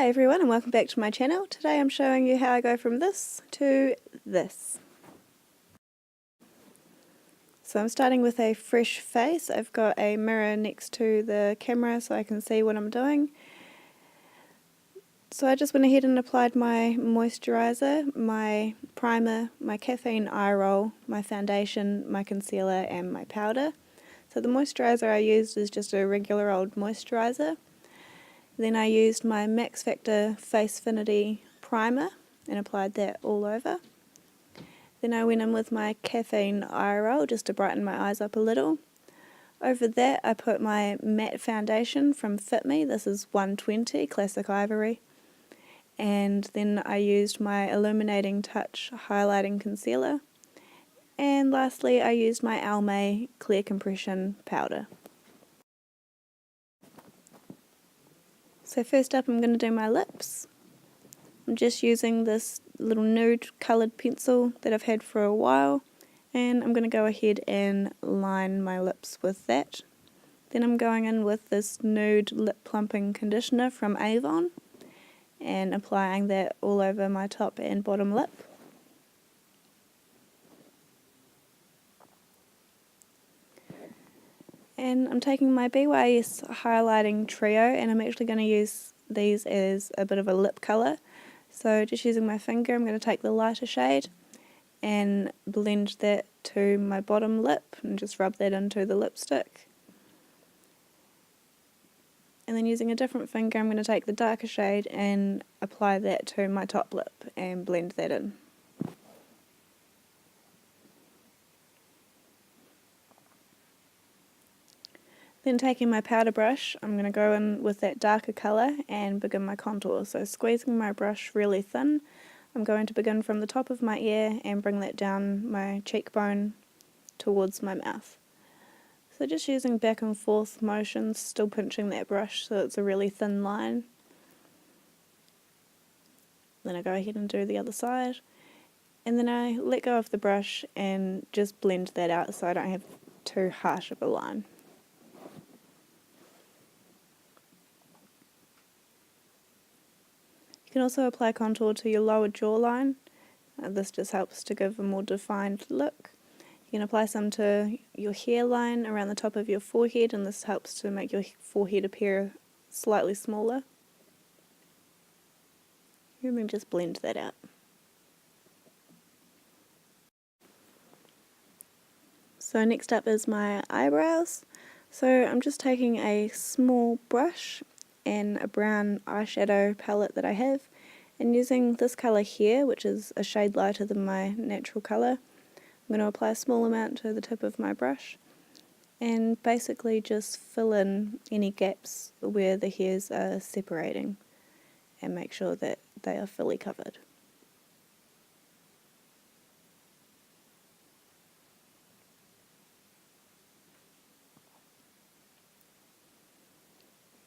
Hi everyone and welcome back to my channel. Today I'm showing you how I go from this to this. So I'm starting with a fresh face. I've got a mirror next to the camera so I can see what I'm doing. So I just went ahead and applied my moisturiser, my primer, my caffeine eye roll, my foundation, my concealer and my powder. So the moisturiser I used is just a regular old moisturiser. Then I used my Max Factor Facefinity primer and applied that all over. Then I went in with my caffeine eye roll just to brighten my eyes up a little. Over that I put my matte foundation from Fit Me. This is 120 Classic Ivory. And then I used my Illuminating Touch highlighting concealer. And lastly I used my Almay Clear Compression powder. So first up I'm going to do my lips. I'm just using this little nude coloured pencil that I've had for a while, and I'm going to go ahead and line my lips with that. Then I'm going in with this nude lip plumping conditioner from Avon and applying that all over my top and bottom lip. And I'm taking my BYS highlighting trio and I'm actually going to use these as a bit of a lip colour. So just using my finger I'm going to take the lighter shade and blend that to my bottom lip and just rub that into the lipstick. And then using a different finger I'm going to take the darker shade and apply that to my top lip and blend that in. Then taking my powder brush, I'm going to go in with that darker colour and begin my contour. So squeezing my brush really thin, I'm going to begin from the top of my ear and bring that down my cheekbone towards my mouth. So just using back and forth motions, still pinching that brush so it's a really thin line. Then I go ahead and do the other side. And then I let go of the brush and just blend that out so I don't have too harsh of a line. You can also apply contour to your lower jawline. This just helps to give a more defined look. You can apply some to your hairline around the top of your forehead, and this helps to make your forehead appear slightly smaller. And then just blend that out. So next up is my eyebrows. So I'm just taking a small brush and a brown eyeshadow palette that I have, and using this colour here, which is a shade lighter than my natural colour, I'm going to apply a small amount to the tip of my brush and basically just fill in any gaps where the hairs are separating and make sure that they are fully covered.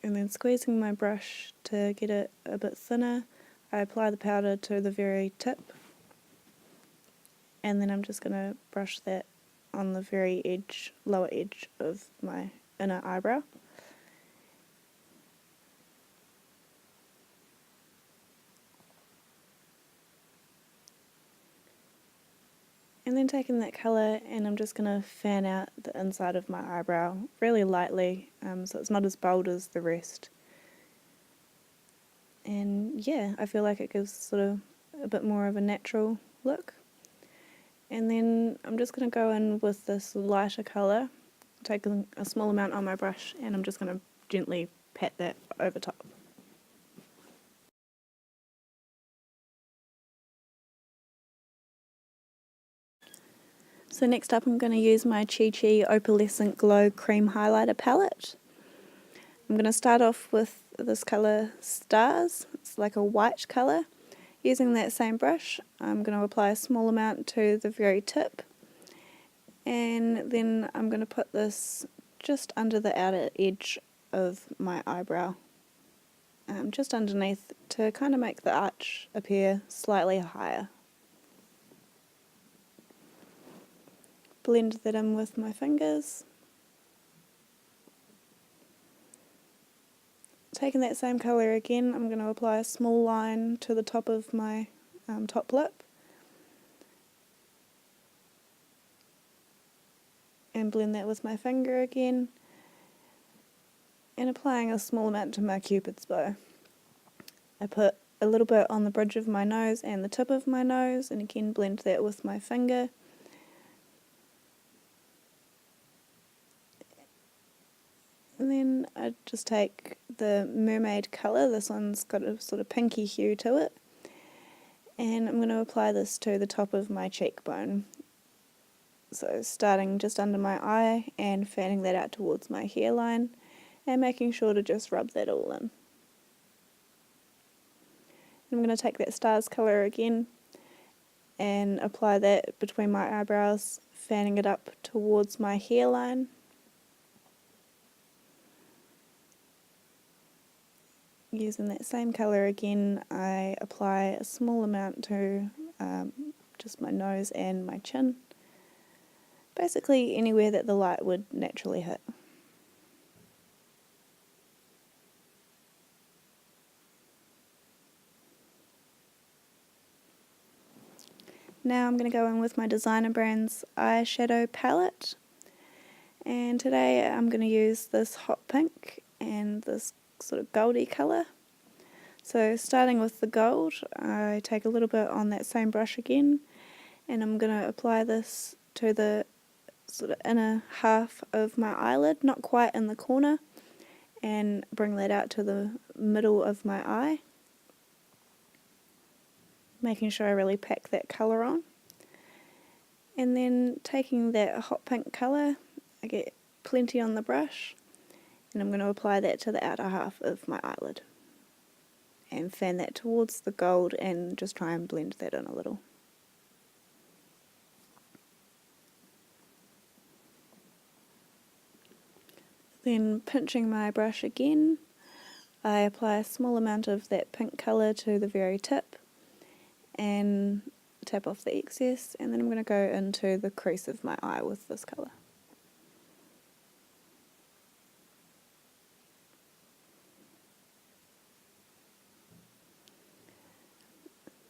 And then squeezing my brush to get it a bit thinner, I apply the powder to the very tip, and then I'm just going to brush that on the very edge, lower edge of my inner eyebrow. And then taking that colour and I'm just going to fan out the inside of my eyebrow really lightly, so it's not as bold as the rest. And yeah, I feel like it gives sort of a bit more of a natural look. And then I'm just going to go in with this lighter colour, taking a small amount on my brush, and I'm just going to gently pat that over top. So next up I'm going to use my Chi Chi Opalescent Glow Cream Highlighter Palette. I'm going to start off with this colour Stars. It's like a white colour. Using that same brush I'm going to apply a small amount to the very tip, and then I'm going to put this just under the outer edge of my eyebrow, just underneath, to kind of make the arch appear slightly higher. Blend that in with my fingers. taking that same colour again, I'm going to apply a small line to the top of my top lip and blend that with my finger again, and applying a small amount to my cupid's bow. I put a little bit on the bridge of my nose and the tip of my nose, and again blend that with my finger. And then I just take the mermaid colour, this one's got a sort of pinky hue to it, and I'm going to apply this to the top of my cheekbone. So starting just under my eye and fanning that out towards my hairline and making sure to just rub that all in. I'm going to take that stars colour again and apply that between my eyebrows, fanning it up towards my hairline. Using that same colour again, I apply a small amount to just my nose and my chin. Basically anywhere that the light would naturally hit. Now I'm going to go in with my Designer Brands eyeshadow palette, and today I'm going to use this hot pink and this sort of goldy colour. So starting with the gold, I take a little bit on that same brush again, and I'm going to apply this to the sort of inner half of my eyelid, not quite in the corner, and bring that out to the middle of my eye, making sure I really pack that colour on. And then taking that hot pink colour, I get plenty on the brush, and I'm going to apply that to the outer half of my eyelid and fan that towards the gold and just try and blend that in a little. Then pinching my brush again, I apply a small amount of that pink colour to the very tip and tap off the excess, and then I'm going to go into the crease of my eye with this colour.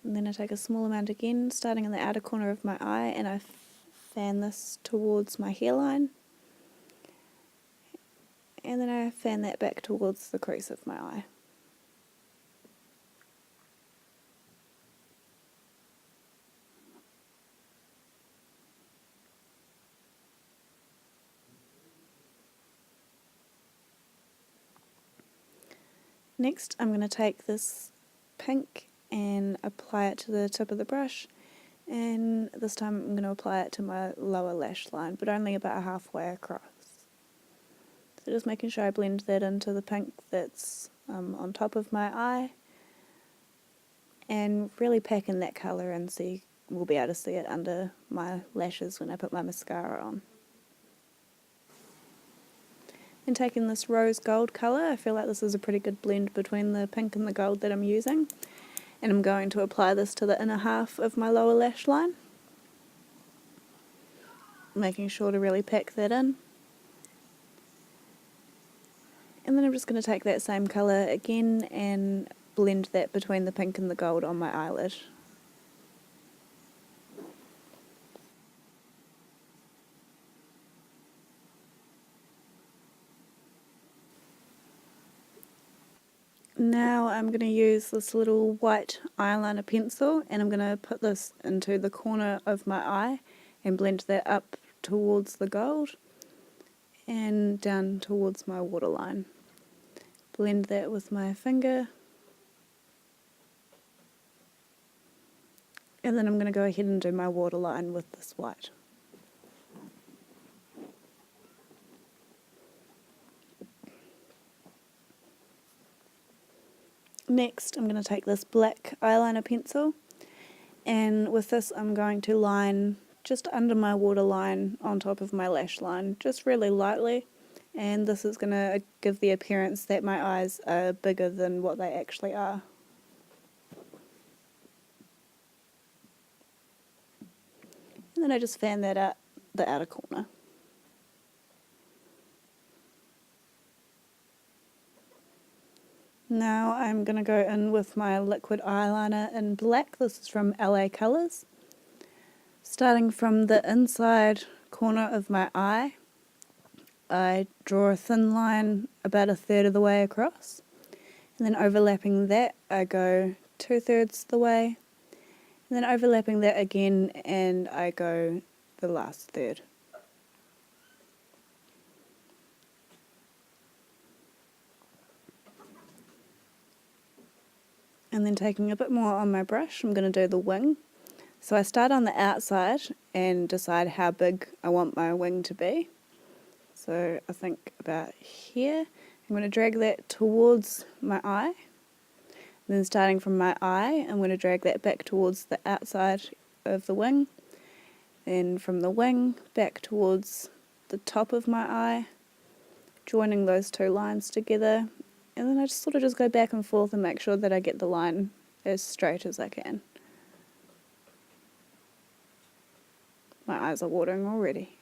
And then I take a small amount again, starting in the outer corner of my eye, and I fan this towards my hairline. And then I fan that back towards the crease of my eye. Next, I'm going to take this pink and apply it to the tip of the brush, and this time I'm going to apply it to my lower lash line, but only about halfway across. So just making sure I blend that into the pink that's on top of my eye, and really packing that colour in so you will be able to see it under my lashes when I put my mascara on. And taking this rose gold colour, I feel like this is a pretty good blend between the pink and the gold that I'm using, and I'm going to apply this to the inner half of my lower lash line, making sure to really pack that in. And then I'm just going to take that same colour again and blend that between the pink and the gold on my eyelid. Now I'm going to use this little white eyeliner pencil, and I'm going to put this into the corner of my eye and blend that up towards the gold and down towards my waterline. Blend that with my finger, and then I'm going to go ahead and do my waterline with this white. Next, I'm going to take this black eyeliner pencil, and with this I'm going to line just under my waterline on top of my lash line, just really lightly, and this is going to give the appearance that my eyes are bigger than what they actually are. And then I just fan that out the outer corner. Now I'm going to go in with my liquid eyeliner in black. This is from LA Colors. Starting from the inside corner of my eye, I draw a thin line about 1/3 of the way across. And then overlapping that, I go 2/3 the way. And then overlapping that again, and I go the last third. And then taking a bit more on my brush, I'm going to do the wing. So I start on the outside and decide how big I want my wing to be. So I think about here. I'm going to drag that towards my eye. And then starting from my eye, I'm going to drag that back towards the outside of the wing. Then from the wing back towards the top of my eye, joining those two lines together. And then I just sort of just go back and forth and make sure that I get the line as straight as I can. My eyes are watering already.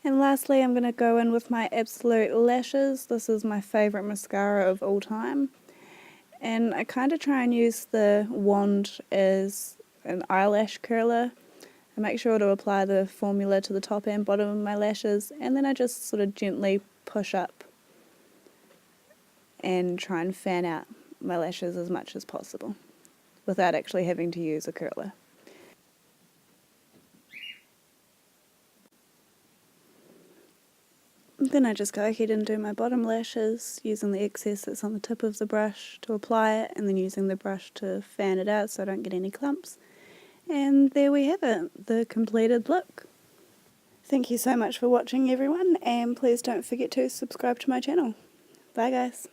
And lastly, I'm going to go in with my Absolute Lashes. This is my favourite mascara of all time. And I kind of try and use the wand as an eyelash curler. I make sure to apply the formula to the top and bottom of my lashes, and then I just sort of gently push up and try and fan out my lashes as much as possible without actually having to use a curler. Then I just go ahead and do my bottom lashes using the excess that's on the tip of the brush to apply it, and then using the brush to fan it out so I don't get any clumps. And there we have it, the completed look. Thank you so much for watching, everyone, and please don't forget to subscribe to my channel. Bye guys.